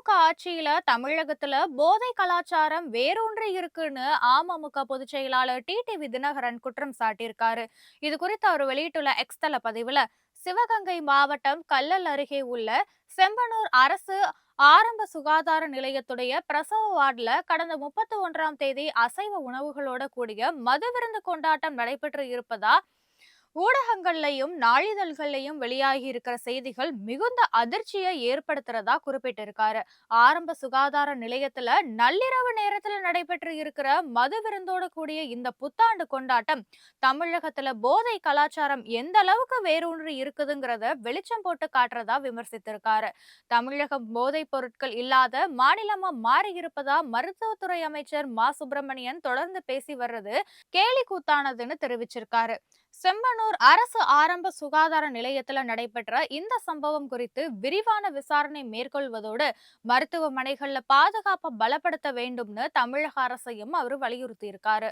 திமுக ஆட்சியில தமிழகத்துல போதை கலாச்சாரம் வேரூன்றி இருக்குன்னு அமமுக பொதுச் செயலாளர் டிடிவி தினகரன் குற்றம் சாட்டியிருக்காரு. இது குறித்து அவர் வெளியிட்டுள்ள எக்ஸ் தள பதிவுல, சிவகங்கை மாவட்டம் கல்லல் அருகே உள்ள செம்பனூர் அரசு ஆரம்ப சுகாதார நிலையத்துடைய பிரசவ வார்டுல கடந்த 31ஆம் தேதி அசைவ உணவுகளோட கூடிய மது விருந்து கொண்டாட்டம் நடைபெற்று இருப்பதா ஊடகங்கள்லயும் நாளிதழ்கள்லயும் வெளியாகி இருக்கிற செய்திகள் மிகுந்த அதிர்ச்சியை ஏற்படுத்துறதா குறிப்பிட்டிருக்காரு. ஆரம்ப சுகாதார நிலையத்துல நள்ளிரவு நேரத்துல நடைபெற்று இருக்கிற மது விருந்தோட கூடிய இந்த புத்தாண்டு கொண்டாட்டம் தமிழகத்துல போதை கலாச்சாரம் எந்த அளவுக்கு வேரூன்றி இருக்குதுங்கிறத வெளிச்சம் போட்டு காட்டுறதா விமர்சித்திருக்காரு. தமிழகம் போதைப் பொருட்கள் இல்லாத மாநிலமா மாறி இருப்பதா மருத்துவத்துறை அமைச்சர் மா சுப்பிரமணியன் தொடர்ந்து பேசி வர்றது கேலி கூத்தானதுன்னு தெரிவிச்சிருக்காரு. செம்பனூர் அரசு ஆரம்ப சுகாதார நிலையத்துல நடைபெற்ற இந்த சம்பவம் குறித்து விரிவான விசாரணை மேற்கொள்வதோடு மருத்துவமனைகள்ல பாதுகாப்பை பலப்படுத்த வேண்டும்னு தமிழக அரசையும் அவர் வலியுறுத்தி இருக்காரு.